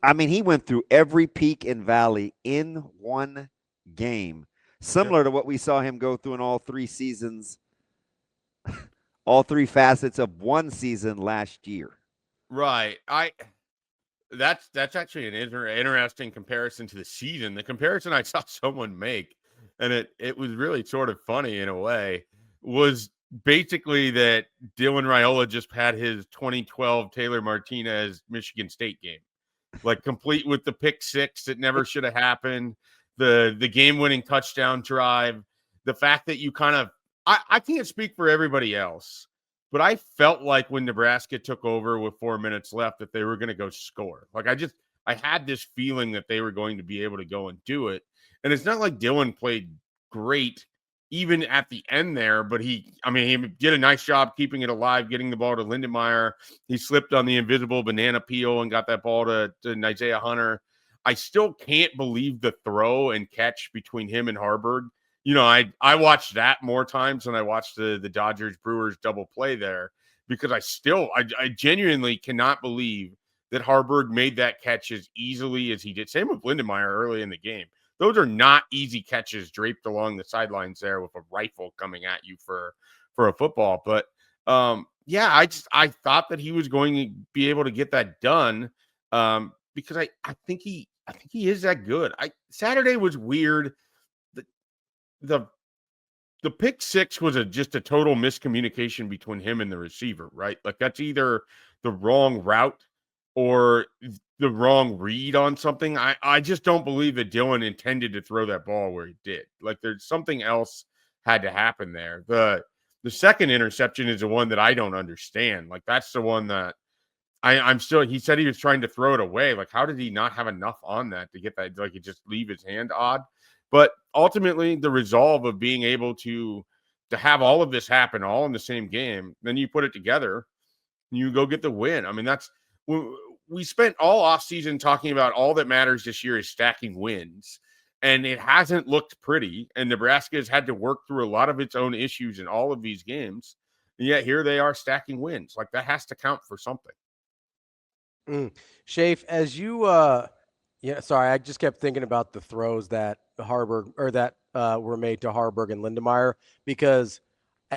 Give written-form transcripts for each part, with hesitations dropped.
he went through every peak and valley in one game, Yep. similar to what we saw him go through in all 3 seasons, all 3 facets of one season last year. Right. That's actually an interesting comparison to the season. The comparison I saw someone make, and it was really sort of funny in a way, was basically that Dylan Raiola just had his 2012 Taylor Martinez Michigan State game, like complete with the pick six that never should have happened, the game winning touchdown drive, the fact that you kind of I can't speak for everybody else, but I felt like when Nebraska took over with 4 minutes left that they were going to go score. Like I had this feeling that they were going to be able to go and do it. And it's not like Dylan played great even at the end there, but he did a nice job keeping it alive, getting the ball to Lindenmeyer. He slipped on the invisible banana peel and got that ball to Isaiah Hunter. I still can't believe the throw and catch between him and Haarberg. I watched that more times than I watched the Dodgers Brewers double play there, because I genuinely cannot believe that Haarberg made that catch as easily as he did. Same with Lindenmeyer early in the game. Those are not easy catches draped along the sidelines there with a rifle coming at you for a football. But I thought that he was going to be able to get that done, because I think he is that good. Saturday was weird. The the pick six was just a total miscommunication between him and the receiver, right? Like that's either the wrong route or the wrong read on something. I just don't believe that Dylan intended to throw that ball where he did. Like there's something else had to happen there. The second interception is the one that I don't understand. Like that's the one that I'm still, he said he was trying to throw it away. Like, how did he not have enough on that to get that? Like, he just leave his hand odd. But ultimately, the resolve of being able to have all of this happen all in the same game, then you put it together, and you go get the win. I mean, we spent all offseason talking about all that matters this year is stacking wins, and it hasn't looked pretty. And Nebraska has had to work through a lot of its own issues in all of these games, and yet here they are stacking wins. Like that has to count for something. Schaefer, as you sorry, I just kept thinking about the throws that Haarberg or that were made to Haarberg and Lindenmeyer, because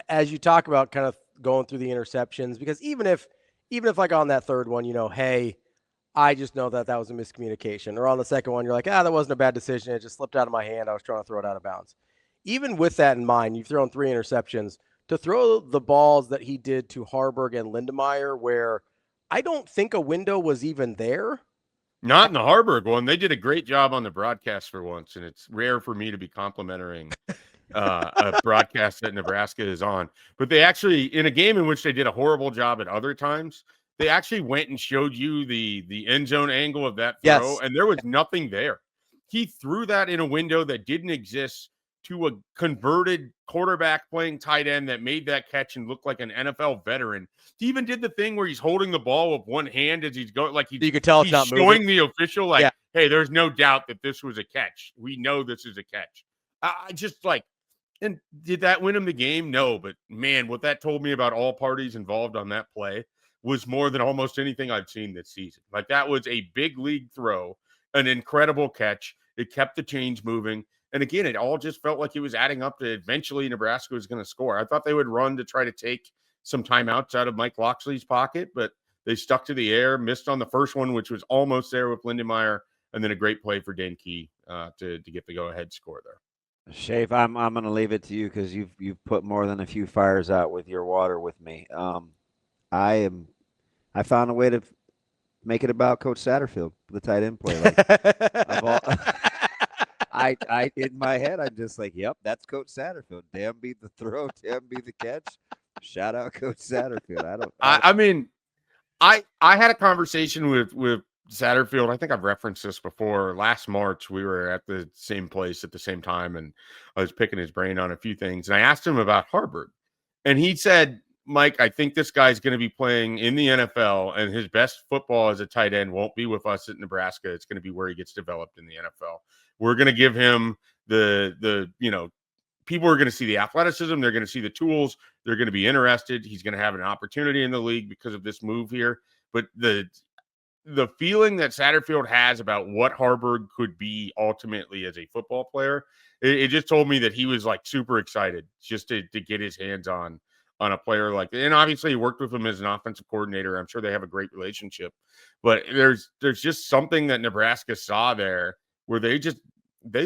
as you talk about kind of going through the interceptions, because even if like on that third one, hey, I just know that was a miscommunication, or on the second one, you're like, that wasn't a bad decision. It just slipped out of my hand. I was trying to throw it out of bounds. Even with that in mind, you've thrown 3 interceptions. To throw the balls that he did to Haarberg and Lindenmeyer, where I don't think a window was even there. Not in the Haarberg one. They did a great job on the broadcast for once, and it's rare for me to be complimenting a broadcast that Nebraska is on. But they actually, in a game in which they did a horrible job at other times, they actually went and showed you the end zone angle of that throw, Yes. and there was nothing there. He threw that in a window that didn't exist to a converted quarterback playing tight end that made that catch and looked like an NFL veteran. He even did the thing where he's holding the ball with one hand as he's going, like you could tell he's it's not showing moving. the official, like, hey, there's no doubt that this was a catch. We know this is a catch. I just like, and did that win him the game? No, but man, what that told me about all parties involved on that play was more than almost anything I've seen this season. Like that was a big league throw, an incredible catch. It kept the chains moving. And again, it all just felt like it was adding up to eventually Nebraska was going to score. I thought they would run to try to take some timeouts out of Mike Loxley's pocket, but they stuck to the air, missed on the first one, which was almost there with Lindenmeyer, and then a great play for Dan Key to get the go-ahead score there. Schaefer, I'm going to leave it to you because you've put more than a few fires out with your water with me. I found a way to make it about Coach Satterfield, the tight end play. I in my head, I'm just like, yep, that's Coach Satterfield. Damn be the throw, damn be the catch. Shout out Coach Satterfield. I had a conversation with Satterfield. I think I've referenced this before. Last March, we were at the same place at the same time, and I was picking his brain on a few things. And I asked him about Haarberg, and he said, Mike, I think this guy's going to be playing in the NFL, and his best football as a tight end won't be with us at Nebraska. It's going to be where he gets developed in the NFL. We're going to give him the people are going to see the athleticism. They're going to see the tools. They're going to be interested. He's going to have an opportunity in the league because of this move here. But the the feeling that Satterfield has about what Haarberg could be ultimately as a football player, it just told me that he was like super excited just to get his hands on a player like that. And obviously he worked with him as an offensive coordinator. I'm sure they have a great relationship, but there's just something that Nebraska saw there where they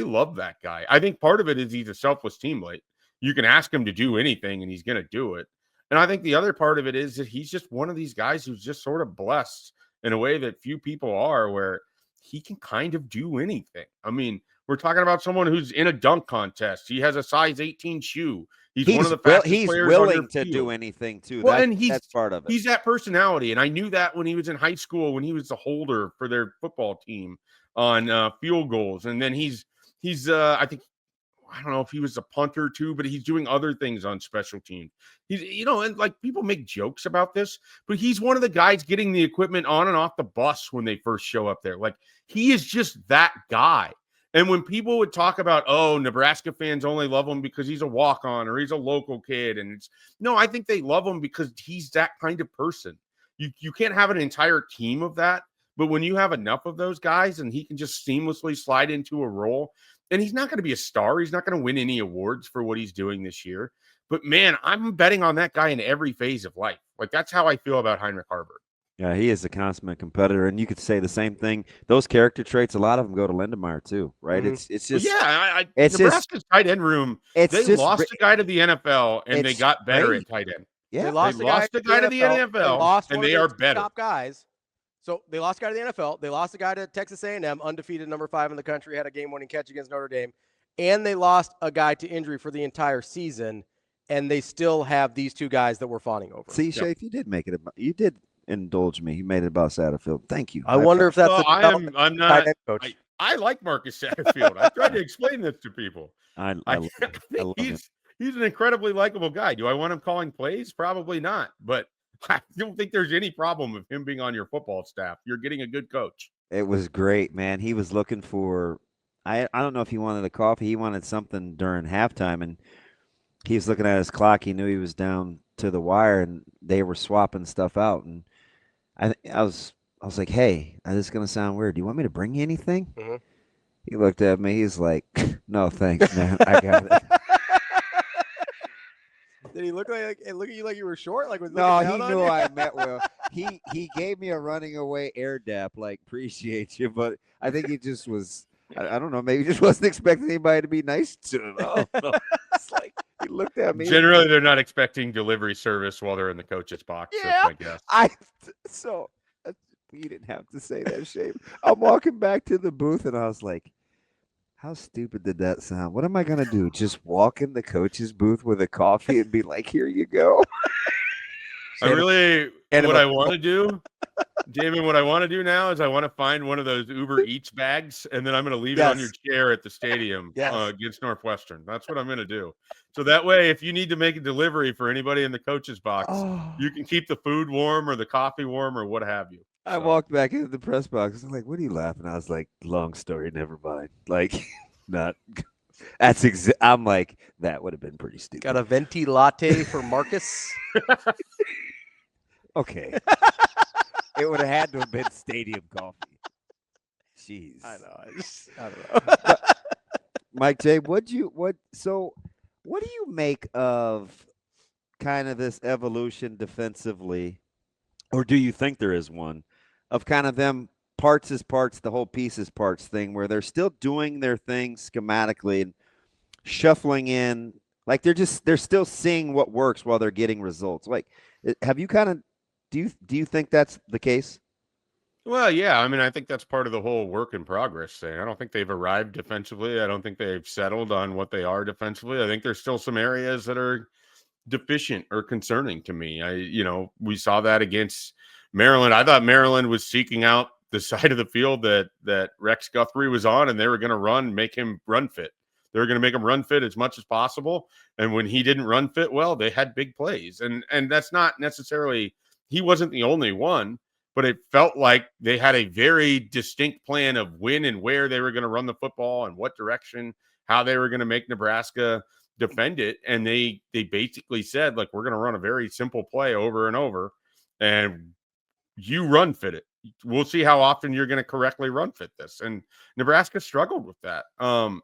love that guy. I think part of it is he's a selfless teammate. You can ask him to do anything and he's going to do it. And I think the other part of it is that he's just one of these guys who's just sort of blessed in a way that few people are, where he can kind of do anything. I mean, we're talking about someone who's in a dunk contest. He has a size 18 shoe. He's one of the fastest players willing on to field. do anything too. Well, and that's part of it. He's that personality, and I knew that when he was in high school, when he was the holder for their football team on field goals, and then he's I think, I don't know if he was a punter too, but he's doing other things on special teams. He's, and like people make jokes about this, but he's one of the guys getting the equipment on and off the bus when they first show up there. Like, he is just that guy. And when people would talk about, oh, Nebraska fans only love him because he's a walk-on or he's a local kid, and no, I think they love him because he's that kind of person. You can't have an entire team of that, but when you have enough of those guys and he can just seamlessly slide into a role, and he's not going to be a star. He's not going to win any awards for what he's doing this year. But, man, I'm betting on that guy in every phase of life. Like, that's how I feel about Heinrich Haarberg. Yeah, he is a consummate competitor, and you could say the same thing. Those character traits, a lot of them go to Lindemeyer too, right? Mm-hmm. It's just it's Nebraska's tight end room. They lost a guy to the NFL, and they got better at tight end. Yeah, they lost a guy to the NFL, and they are better. Top guys. So they lost a guy to the NFL. They lost a guy to Texas A&M, undefeated number 5 in the country, had a game-winning catch against Notre Dame, and they lost a guy to injury for the entire season, and they still have these two guys that we're fawning over. See, Schaefer, you did make it about. You did indulge me. You made it about Satterfield. Thank you. I wonder if that's. I'm not. Coach. I like Marcus Satterfield. I tried to explain this to people. I love him. He's an incredibly likable guy. Do I want him calling plays? Probably not. But I don't think there's any problem with him being on your football staff. You're getting a good coach. It was great, man. He was looking for, I don't know if he wanted a coffee. He wanted something during halftime, and he was looking at his clock. He knew he was down to the wire, and they were swapping stuff out. And I was like, hey, this is going to sound weird. Do you want me to bring you anything? Mm-hmm. He looked at me. He's like, no, thanks, man. I got it. Did he look at you like you were short? Like, no, he knew I meant well. He gave me a running away air dap, like, appreciate you, but I think he just was, I don't know, maybe he just wasn't expecting anybody to be nice to him. It's like, he looked at me. Generally, they're not expecting delivery service while they're in the coach's box. Yeah, that's my guess. You didn't have to say that, Schaefer. I'm walking back to the booth, and I was like, how stupid did that sound? What am I going to do? Just walk in the coach's booth with a coffee and be like, here you go? What I want to do, Damon, what I want to do now is I want to find one of those Uber Eats bags, and then I'm going to leave it on your chair at the stadium against Northwestern. That's what I'm going to do. So that way, if you need to make a delivery for anybody in the coach's box, you can keep the food warm or the coffee warm or what have you. I walked back into the press box. I'm like, what are you laughing? I was like, long story, never mind. Like, not. I'm like, that would have been pretty stupid. Got a venti latte for Marcus. Okay. It would have had to have been stadium coffee. Jeez. I don't know. Mike J, what do you make of kind of this evolution defensively, or do you think there is one, of kind of them parts is parts, the whole piece is parts thing, where they're still doing their thing schematically and shuffling in, like they're still seeing what works while they're getting results? Like, have you kind of, do you think that's the case? Well, yeah. I mean, I think that's part of the whole work in progress thing. I don't think they've arrived defensively. I don't think they've settled on what they are defensively. I think there's still some areas that are deficient or concerning to me. We saw that against Maryland. I thought Maryland was seeking out the side of the field that Rex Guthrie was on, and they were going to make him run fit. They were going to make him run fit as much as possible. And when he didn't run fit well, they had big plays. And that's not necessarily, he wasn't the only one, but it felt like they had a very distinct plan of when and where they were going to run the football and what direction, how they were going to make Nebraska defend it. And they basically said, like, we're going to run a very simple play over and over, and you run fit it. we'll see how often you're going to correctly run fit this. And Nebraska struggled with that. And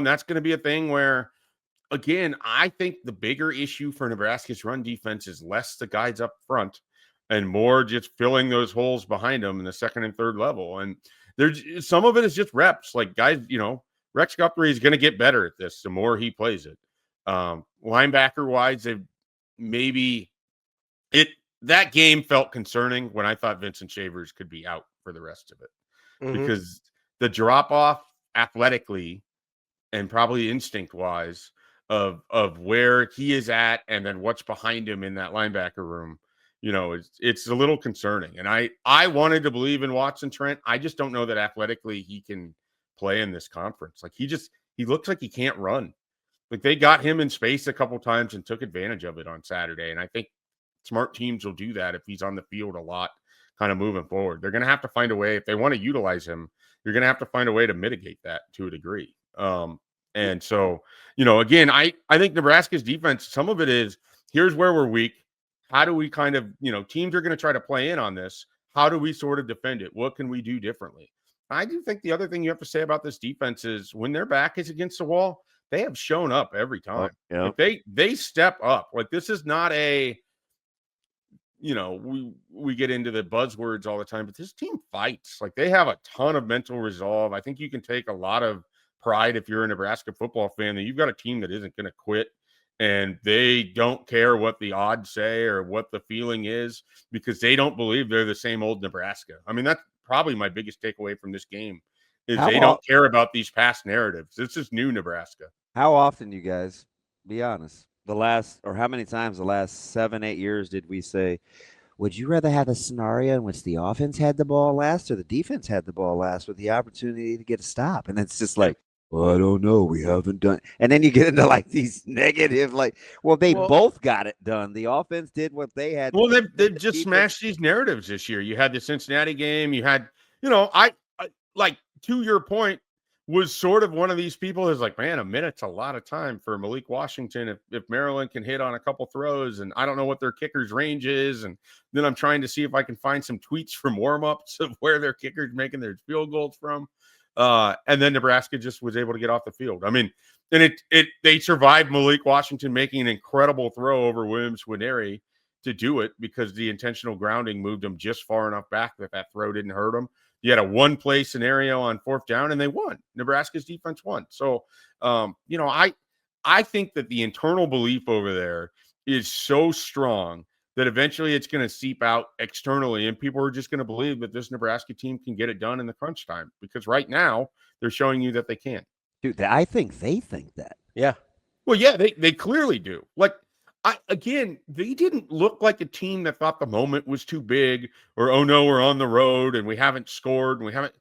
that's going to be a thing where, again, I think the bigger issue for Nebraska's run defense is less the guys up front and more just filling those holes behind them in the second and third level. And there's some of it is just reps. Like, guys, Rex Guthrie is going to get better at this the more he plays it. Linebacker wise, that game felt concerning when I thought Vincent Shavers could be out for the rest of it, because the drop off athletically and probably instinct wise of where he is at and then what's behind him in that linebacker room, it's a little concerning. And I wanted to believe in Watson Trent. I just don't know that athletically he can play in this conference. Like, he looks like he can't run. Like, they got him in space a couple times and took advantage of it on Saturday. And I think smart teams will do that if he's on the field a lot, kind of moving forward. They're going to have to find a way. If they want to utilize him, you're going to have to find a way to mitigate that to a degree. And so, again, I think Nebraska's defense, some of it is, here's where we're weak. How do we kind of, teams are going to try to play in on this. How do we sort of defend it? What can we do differently? I do think the other thing you have to say about this defense is when their back is against the wall, they have shown up every time. Like, they step up. Like, this is not a, we get into the buzzwords all the time, but this team fights. Like, they have a ton of mental resolve. I think you can take a lot of pride if you're a Nebraska football fan that you've got a team that isn't going to quit, and they don't care what the odds say or what the feeling is, because they don't believe they're the same old Nebraska. I mean, that's probably my biggest takeaway from this game is they don't care about these past narratives. This is new Nebraska. How often, you guys, be honest, how many times the last 7-8 years did we say, would you rather have a scenario in which the offense had the ball last or the defense had the ball last with the opportunity to get a stop? And it's just like, well, I don't know. We haven't done. And then you get into like these negative, they both got it done. The offense did what they had. Well, they've just smashed these narratives this year. You had the Cincinnati game. You had, I like, to your point, was sort of one of these people who's like, man, a minute's a lot of time for Malik Washington if Maryland can hit on a couple throws, and I don't know what their kicker's range is. And then I'm trying to see if I can find some tweets from warm-ups of where their kicker's making their field goals from. And then Nebraska just was able to get off the field. I mean, and they survived Malik Washington making an incredible throw over Williams Winery to do it, because the intentional grounding moved him just far enough back that throw didn't hurt him. You had a one-play scenario on fourth down, and they won. Nebraska's defense won. So, I think that the internal belief over there is so strong that eventually it's going to seep out externally, and people are just going to believe that this Nebraska team can get it done in the crunch time, because right now they're showing you that they can't. Dude, I think they think that. Yeah. Well, yeah, they clearly do. Like, they didn't look like a team that thought the moment was too big, or, oh no, we're on the road and we haven't scored and we haven't,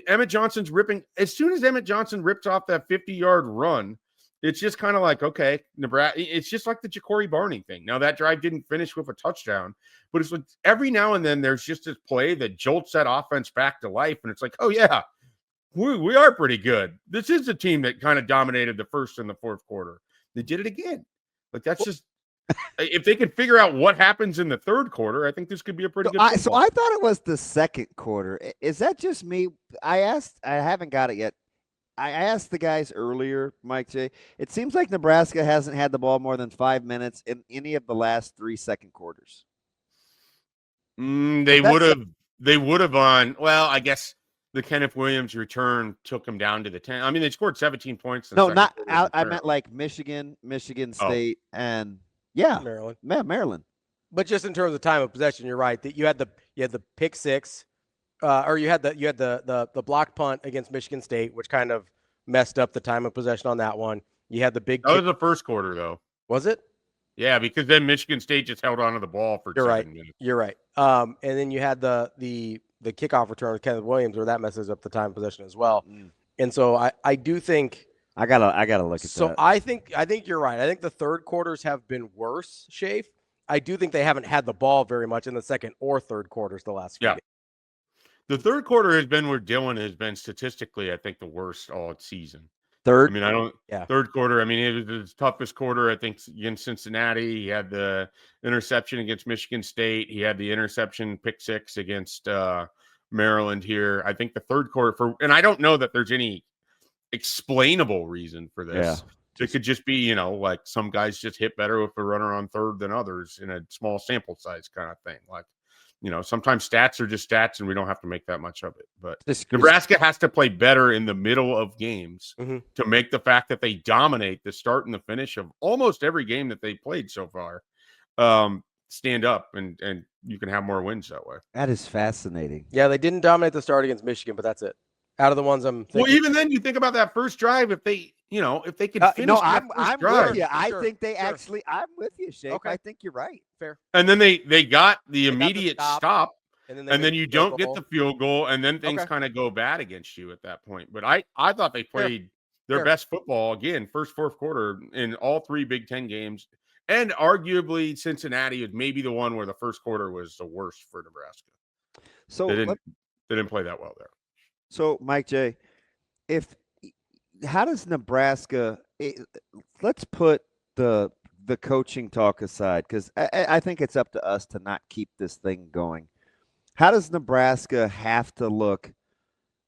Emmett Johnson's ripping. As soon as Emmett Johnson ripped off that 50-yard run, it's just kind of like, okay, Nebraska, it's just like the Ja'Cory Barney thing. Now, that drive didn't finish with a touchdown, but it's like every now and then there's just this play that jolts that offense back to life. And it's like, oh yeah, we are pretty good. This is a team that kind of dominated the first and the fourth quarter. They did it again. Like, that's just, if they could figure out what happens in the third quarter, I think this could be a pretty good football. So I thought it was the second quarter. Is that just me? I haven't got it yet. I asked the guys earlier, Mike J. It seems like Nebraska hasn't had the ball more than 5 minutes in any of the last 3 second quarters. They would have on. Well, I guess the Kenneth Williams return took them down to the 10. I mean, they scored 17 points. No, not out. I meant like Michigan State, and Maryland. Maryland. But just in terms of time of possession, you're right that you had the pick six, or you had the block punt against Michigan State, which kind of messed up the time of possession on that one. You had the big. That was the first quarter, though. Was it? Yeah, because then Michigan State just held onto the ball for 7 minutes. You're right. And then you had the kickoff return with Kenneth Williams, where that messes up the time of possession as well. And so I do think I gotta look at that. So I think you're right. I think the third quarters have been worse, Schaefer. I do think they haven't had the ball very much in the second or third quarters the last few games. The third quarter has been where Dylan has been statistically, I think, the worst all season. Third. I mean, I don't. Yeah. Third quarter. I mean, it was his toughest quarter, I think, against Cincinnati. He had the interception against Michigan State. He had the interception pick six against Maryland here. I think the third quarter and I don't know that there's any explainable reason for this. It could just be, like some guys just hit better with a runner on third than others in a small sample size kind of thing. Like, sometimes stats are just stats and we don't have to make that much of it. But Nebraska has to play better in the middle of games to make the fact that they dominate the start and the finish of almost every game that they played so far stand up, and you can have more wins that way. That is fascinating. Yeah, they didn't dominate the start against Michigan, but that's it. Out of the ones I'm thinking. Well, even then, you think about that first drive. If they could finish I'm drive. with you. I think they actually. I'm with you, Shake. Okay. I think you're right. Fair. And then they got the immediate stop, and then you don't get the field goal, and then things kind of go bad against you at that point. But I thought they played their best football again, fourth quarter in all three Big Ten games, and arguably Cincinnati is maybe the one where the first quarter was the worst for Nebraska. So they didn't play that well there. So, Mike J., how does Nebraska? Let's put the coaching talk aside, because I think it's up to us to not keep this thing going. How does Nebraska have to look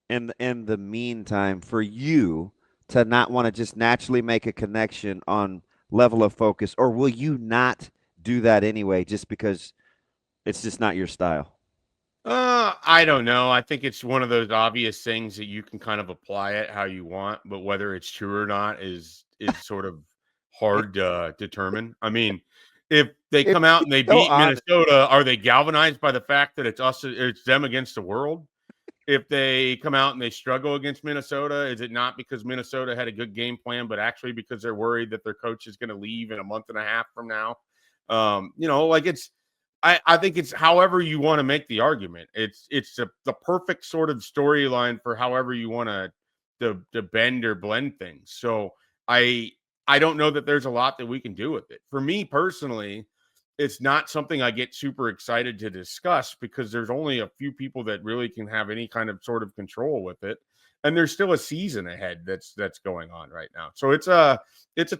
in the meantime for you to not want to just naturally make a connection on level of focus, or will you not do that anyway, just because it's just not your style? I don't know. I think it's one of those obvious things that you can kind of apply it how you want, but whether it's true or not is sort of hard to determine. I mean, if they come out and they beat Minnesota, are they galvanized by the fact that it's them against the world? If they come out and they struggle against Minnesota, is it not because Minnesota had a good game plan, but actually because they're worried that their coach is going to leave in a month and a half from now? I think it's however you want to make the argument. It's the perfect sort of storyline for however you want to bend or blend things. So I don't know that there's a lot that we can do with it. For me personally, it's not something I get super excited to discuss because there's only a few people that really can have any kind of sort of control with it. And there's still a season ahead that's going on right now. So it's a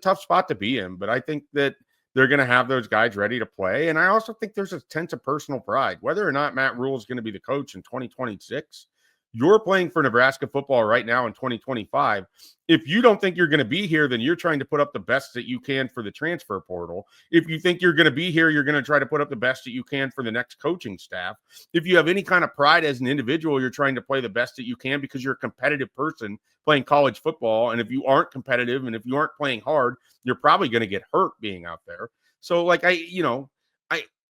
tough spot to be in, but I think that they're going to have those guys ready to play. And I also think there's a sense of personal pride. Whether or not Matt Rhule is going to be the coach in 2026, you're playing for Nebraska football right now in 2025. If you don't think you're going to be here, then you're trying to put up the best that you can for the transfer portal. If you think you're going to be here, you're going to try to put up the best that you can for the next coaching staff. If you have any kind of pride as an individual, you're trying to play the best that you can because you're a competitive person playing college football. And if you aren't competitive and if you aren't playing hard, you're probably going to get hurt being out there. So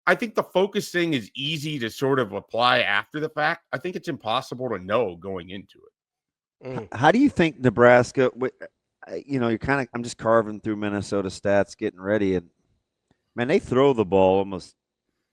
I think the focus thing is easy to sort of apply after the fact. I think it's impossible to know going into it. How do you think Nebraska, you're kind of, I'm just carving through Minnesota stats, getting ready, and man, they throw the ball almost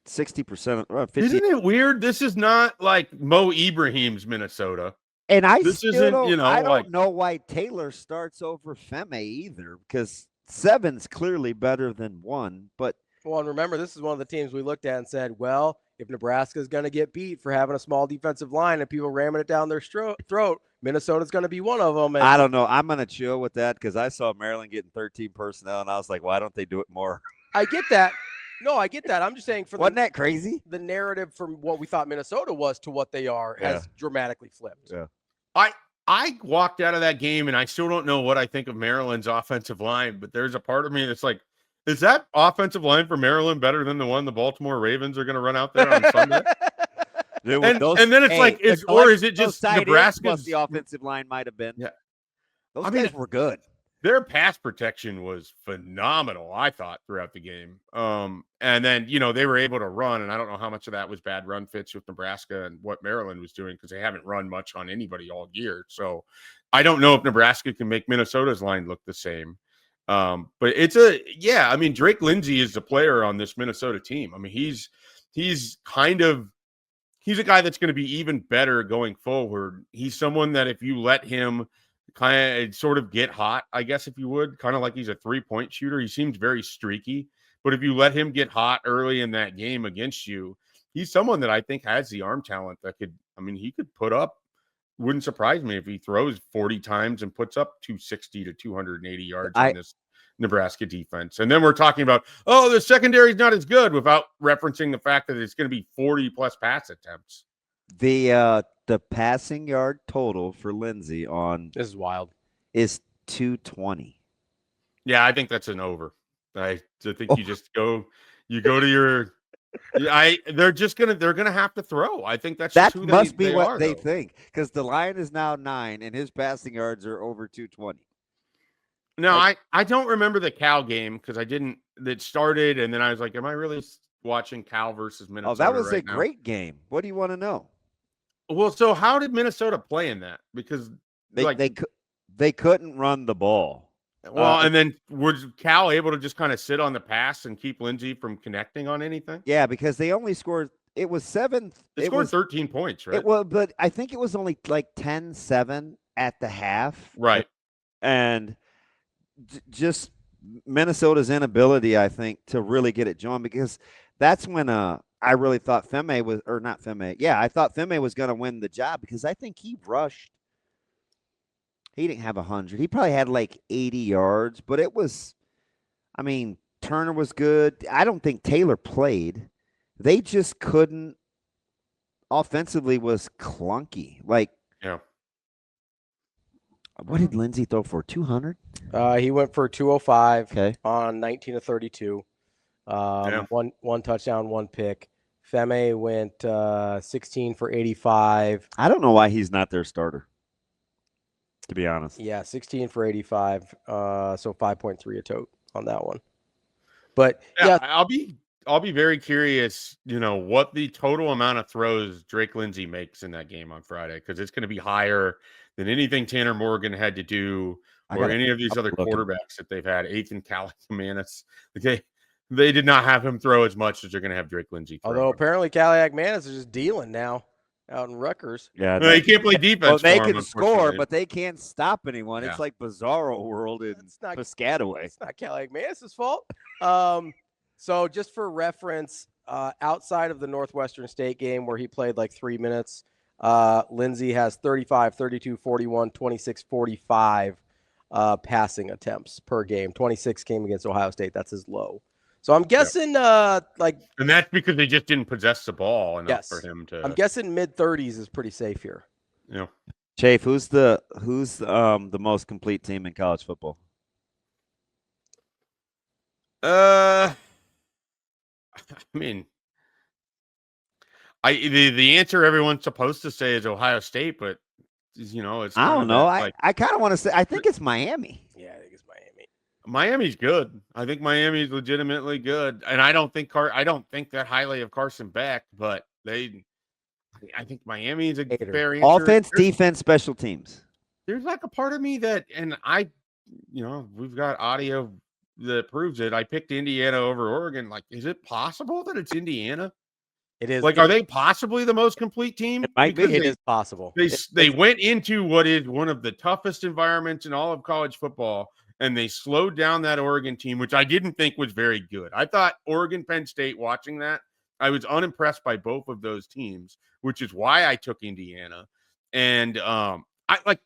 60%. 50%. Isn't it weird? This is not like Mo Ibrahim's Minnesota. And I don't know why Taylor starts over Feme either, because 7's clearly better than 1, but. Well, and remember, this is one of the teams we looked at and said, well, if Nebraska is going to get beat for having a small defensive line and people ramming it down their throat, Minnesota's going to be one of them. And I don't know. I'm going to chill with that because I saw Maryland getting 13 personnel, and I was like, why don't they do it more? I get that. No, I get that. I'm just saying wasn't that crazy? The narrative from what we thought Minnesota was to what they are has dramatically flipped. Yeah. I walked out of that game, and I still don't know what I think of Maryland's offensive line, but there's a part of me that's like, is that offensive line for Maryland better than the one the Baltimore Ravens are going to run out there on Sunday? And then it's like, or is it just Nebraska's the offensive line might have been? Yeah, those guys were good. Their pass protection was phenomenal, I thought, throughout the game. And then they were able to run, and I don't know how much of that was bad run fits with Nebraska and what Maryland was doing because they haven't run much on anybody all year. So I don't know if Nebraska can make Minnesota's line look the same. But Drake Lindsey is the player on this Minnesota team. I mean, he's a guy that's going to be even better going forward. He's someone that if you let him kind of sort of get hot, I guess, if you would, kind of like he's a 3-point shooter. He seems very streaky, but if you let him get hot early in that game against you, he's someone that I think has the arm talent that he could put up wouldn't surprise me if he throws 40 times and puts up 260 to 280 yards on this Nebraska defense. And then we're talking about, oh, the secondary is not as good, without referencing the fact that it's going to be 40 plus pass attempts. The passing yard total for Lindsey on This is wild. Is 220. Yeah, I think that's an over. I think you just go to your. They're gonna have to throw. I think that must be what they think, because the line is now 9 and his passing yards are over 220. No, I don't remember the Cal game because I didn't. That started and then I was like, am I really watching Cal versus Minnesota? Oh, that was right a great game. What do you want to know? Well, so how did Minnesota play in that? Because they couldn't run the ball. Well, and then was Cal able to just kind of sit on the pass and keep Lindsey from connecting on anything? Yeah, because they only scored. It was 7. They scored 13 points, right? But I think it was only like 10-7 at the half. Right. And just Minnesota's inability, I think, to really get it going, because that's when I really thought Femme was, or not Femme. Yeah, I thought Femme was going to win the job, because I think he rushed. He didn't have 100. He probably had like 80 yards, but it was, I mean, Turner was good. I don't think Taylor played. They just couldn't. Offensively was clunky. Like, yeah. What did Lindsey throw for? 200? He went for 205 okay. on 19 of 32. One touchdown, 1 pick. Femme went 16 for 85. I don't know why he's not their starter, to be honest. Yeah, 16 for 85. So 5.3 a tote on that one. But yeah, I'll be very curious, what the total amount of throws Drake Lindsey makes in that game on Friday, because it's going to be higher than anything Tanner Morgan had to do, or any of these other quarterbacks that they've had. Ethan Kaliakmanis, they did not have him throw as much as they're going to have Drake Lindsey throw. Although apparently Kaliakmanis is just dealing now out in Rutgers. Yeah, they can't play defense. Well, they can score, but they can't stop anyone. Yeah. It's like Bizarro World in Piscataway. It's not Kaliakmanis' fault. So just for reference, outside of the Northwestern State game where he played like 3 minutes, Lindsey has 35, 32, 41, 26, 45 passing attempts per game. 26 came against Ohio State. That's his low. So I'm guessing and that's because they just didn't possess the ball enough for him to. I'm guessing mid-30s is pretty safe here. Yeah. Chafe, who's the most complete team in college football? I mean, the answer everyone's supposed to say is Ohio State, but it's. I don't know. I kind of want to say I think it's Miami. Yeah, I think it's Miami. Miami's good. I think Miami's legitimately good, and I don't think that highly of Carson Beck, but I think Miami's a fair answer. Offense, defense, special teams. There's like a part of me that, and we've got audio that proves it. I picked Indiana over Oregon. Like, is it possible that it's Indiana? It is. Like, are they possibly the most complete team? It might be. It is possible. They went into what is one of the toughest environments in all of college football, and they slowed down that Oregon team, which I didn't think was very good. I thought Oregon, Penn State, watching that, I was unimpressed by both of those teams, which is why I took Indiana. And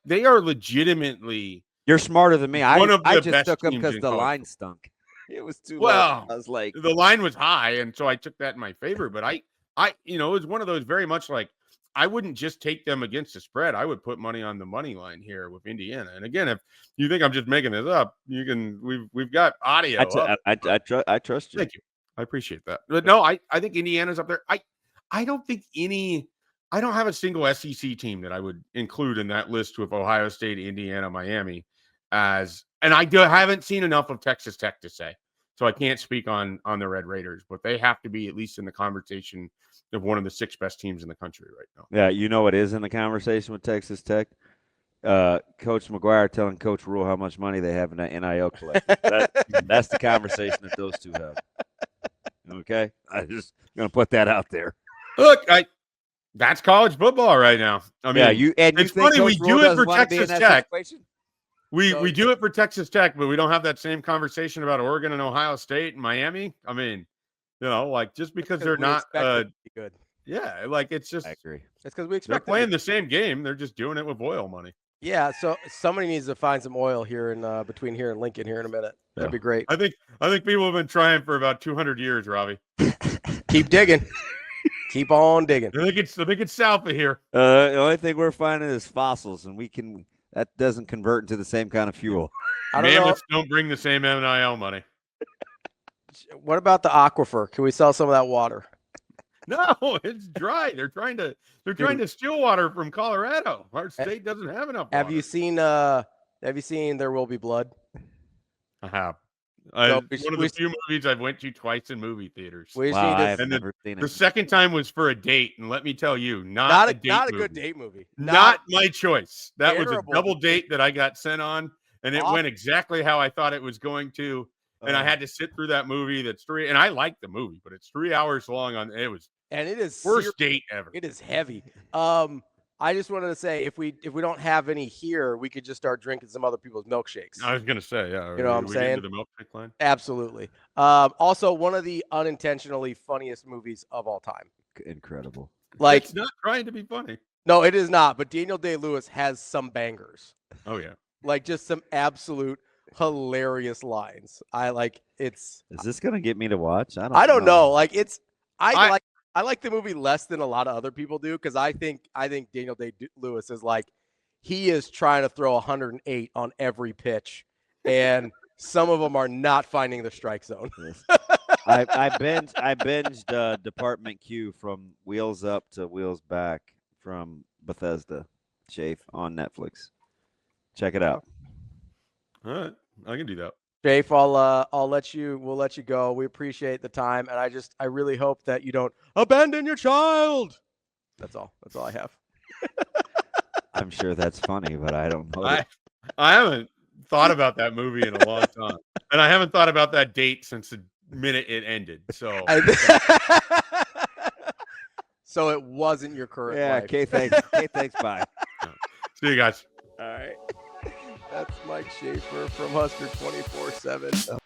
they are legitimately. You're smarter than me. I just took them because the line stunk. It was too low. I was like, the line was high, and so I took that in my favor. But it was one of those very much like I wouldn't just take them against the spread. I would put money on the money line here with Indiana. And again, if you think I'm just making this up, you can. We've got audio. I trust you. Thank you. I appreciate that. But no, I think Indiana's up there. I don't think I don't have a single SEC team that I would include in that list with Ohio State, Indiana, Miami and I haven't seen enough of Texas Tech to say, so I can't speak on the Red Raiders, but they have to be at least in the conversation of one of the 6 best teams in the country right now. Yeah, it is in the conversation with Texas Tech. Coach McGuire telling Coach Rhule how much money they have in that NIL collection. That's the conversation that those two have. Okay, I'm just gonna put that out there. Look, that's college football right now. I mean, it's funny Coach we Rhule do it for want to Texas be in that Tech. We do it for Texas Tech, but we don't have that same conversation about Oregon and Ohio State and Miami. I mean, just because they're not good. Yeah, like it's just I agree. It's because we they're expect playing the same game. They're just doing it with oil money. Yeah, so somebody needs to find some oil here in between here and Lincoln here in a minute. That'd be great. I think people have been trying for about 200 years, Ravi. Keep digging. Keep on digging. I think it's south of here. The only thing we're finding is fossils, and that doesn't convert into the same kind of fuel. I don't know. Mammoths don't bring the same NIL money. What about the aquifer? Can we sell some of that water? No, it's dry. They're trying to steal water from Colorado. Our state doesn't have enough water. Have you seen There Will Be Blood? I have. No, One of the few movies I've went to twice in movie theaters. We just Wow, need I've to, never seen The it. second time was for a date, and let me tell you, not a good date movie. Not my choice. That was a terrible. double date that I got sent on, and it went exactly how I thought it was going to. And I had to sit through that movie. That's 3, and I like the movie, but it's 3 hours long. It was and it is worst date ever. It is heavy. I just wanted to say if we don't have any here, we could just start drinking some other people's milkshakes. I was gonna say, yeah. You know what I'm saying? Into the milkshake line? Absolutely. Also, one of the unintentionally funniest movies of all time. Incredible. Like, It's not trying to be funny. no, it is not. But Daniel Day-Lewis has some bangers. Oh yeah. Like just some absolute hilarious lines. Is this gonna get me to watch? I don't know. Like I like the movie less than a lot of other people do because I think Daniel Day-Lewis is like he is trying to throw 108 on every pitch, and some of them are not finding the strike zone. I binged Department Q from Wheels Up to Wheels Back from Bethesda, Schaefer on Netflix. Check it out. All right, I can do that. Schaefer, we'll let you go. We appreciate the time, and I really hope that you don't abandon your child. That's all I have. I'm sure that's funny, but I don't know. I haven't thought about that movie in a long time, and I haven't thought about that date since the minute it ended. So, so it wasn't your current life. Okay, thanks. Okay, thanks. Bye. See you guys. All right. That's Mike Schaefer from Husker247.